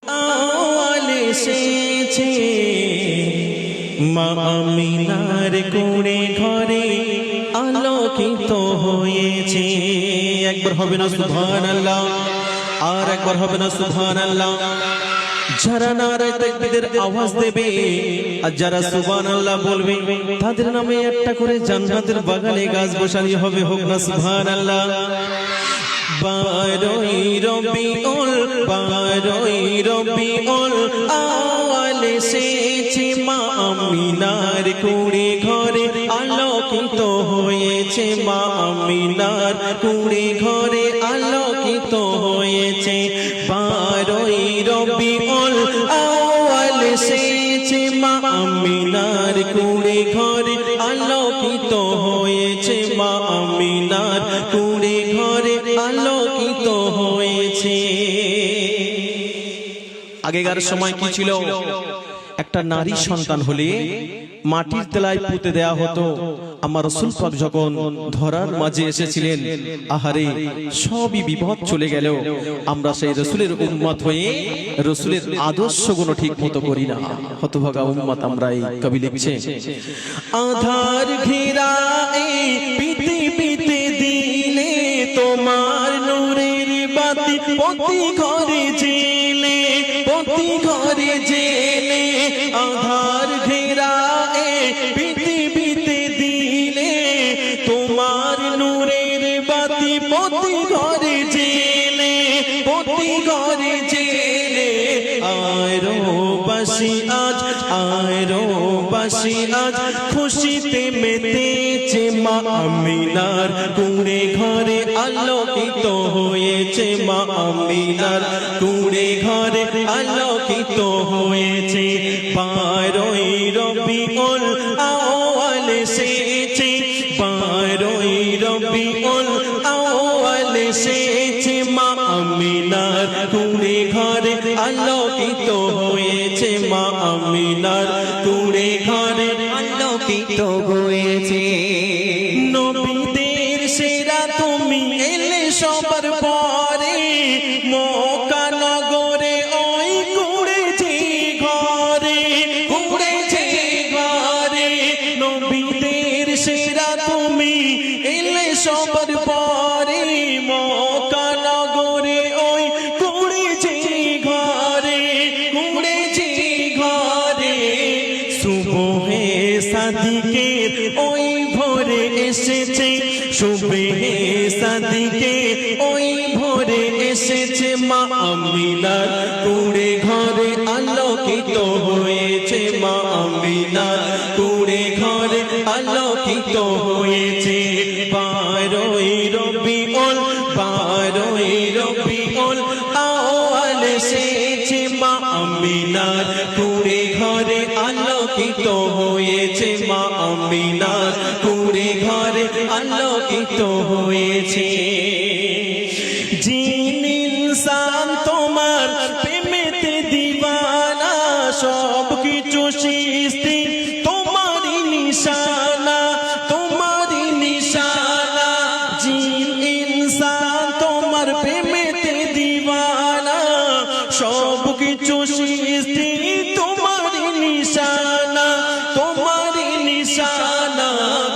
আওয়াল এসেছে মা আমিনার কুঁড়ে ঘরে আলোকিত হয়েছে। একবার হবে না সুবহানাল্লাহ, আর একবার হবে না সুবহানাল্লাহ। যারা নারায়ে তাকবীরের আওয়াজ দেবে আর যারা সুবহানাল্লাহ বলবে তাদের নামে একটা করে জান্নাতের বাগানে গাছ বসানো হবে। হোক না সুবহানাল্লাহ। বারোই রবিউল আউয়াল এসেছে মা আমিনার কুঁড়ে ঘরে আলোকিত হয়েছে। মা আমিনার কুঁড়ে ঘরে আলোকিত হয়েছে। বারোই রবিউল আউয়াল এসেছে মা আমিনার কুঁড়ে ঘরে আলোকিত হয়েছে। মা আমিনার কুঁড়ে ঘরে আলোকিত হয়েছে। আগেকার সময় কি ছিল, একটা নারী সন্তান হলে মাটির তলায় পুঁতে দেয়া হতো। আমার রাসূল পাক যখন ধরার মাঝে এসেছিলেন, আহারে সবই বিপদ চলে গেল। আমরা সেই রাসূলের উম্মত হয়ে রাসূলের আদর্শগুলো ঠিক মতো করি না। হতভাগা উম্মত আমরা। এই কবি লিখছে, আধার ঘেরা এই পৃথিবীতে দিলে তোমার নূরের বাতি প্রতি ঘরে জেলে, প্রতি ঘরে জেলে। আধার ঘেরা এই পৃথিবীতে দিলে তোমার নূরের বাতি প্রতি ঘরে জেলে, প্রতি ঘরে জেলে। আয়রো বাসি আজ, আয়রো বাসি আজ খুশিতে মেতেছে। মা আমিনার কুঁড়ে ঘরে আলোকিত হয়েছে। মা আমিনার কুঁড়ে ঘরে আলোকিত হয়েছে। বারোই রবিউল আউয়াল এসেছে। বারোই রবিউল আউয়াল এসেছে। মা আমিনার কুঁড়ে ঘরে আলোকিত হয়েছে। মা আমিনার কুঁড়ে ঘরে আলোকিত হয়েছে। নবীদের সেরা তুমি এলে সবার পরে, মক্কা নগরে ওই কুঁড়েছে ঘরে, কুঁড়েছে ঘরে। নবীদের সেরা তুমি এলে সবার পরে, মক্কা নগরে ওই কুঁড়েছে ঘরে, কুঁড়েছে ঘরে। সুবহে সাদিকের ওই ভোরে এসেছে, সুবহে সাদিকের ওই ভোরে এসেছে। মা আমিনার কুঁড়ে ঘরে আলোকিত হয়েছে। মা আমিনার কুঁড়ে ঘরে আলোকিত হয়েছে। বারোই রবিউল, বারোই রবিউল আউয়াল এসেছে। মা আমিনার কুঁড়ে ঘরে আলোকিত হয়েছে। মা আমিনার কুঁড়ে ঘরে আলোকিত হয়েছে। জিন ইনসান তোমার প্রেমেতে দিওয়ানা, সব কিছু সৃষ্টি তোমারই নিশানা, তোমারই নিশানা। জিন ইনসান তোমার প্রেমেতে দিওয়ানা, সব কিছু সৃষ্টি তোমারই নিশানা, তোমারই নিশানা।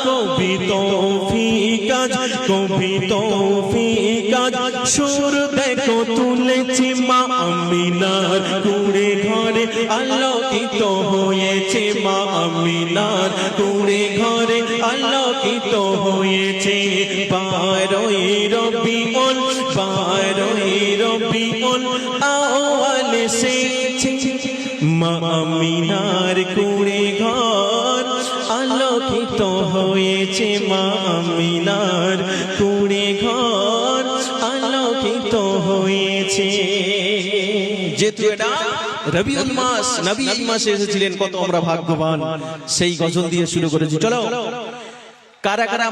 কবি তৌফিক আজ, কবি তৌফিক আজ সুর দেখো তুলেছি। মা আমিনার কুঁড়ে ঘরে আলোকিত হয়েছে। মা আমিনার কুঁড়ে ঘরে আলোকিত হয়েছে। বারোই রবিউল, বারোই রবিউল আউয়াল এসেছে। মা আমিনার কুঁড়ে ঘর আলোকিত হয়েছে। মা আমিনার কুঁড়ে ঘর আলোকিত হয়েছে। যেহেতু এটা রবিউল মাস, নবী এই মাসে এসেছিলেন, কত আমরা ভাগ্যবান। সেই গজল দিয়ে শুরু করেছি। চলো, কারা কারা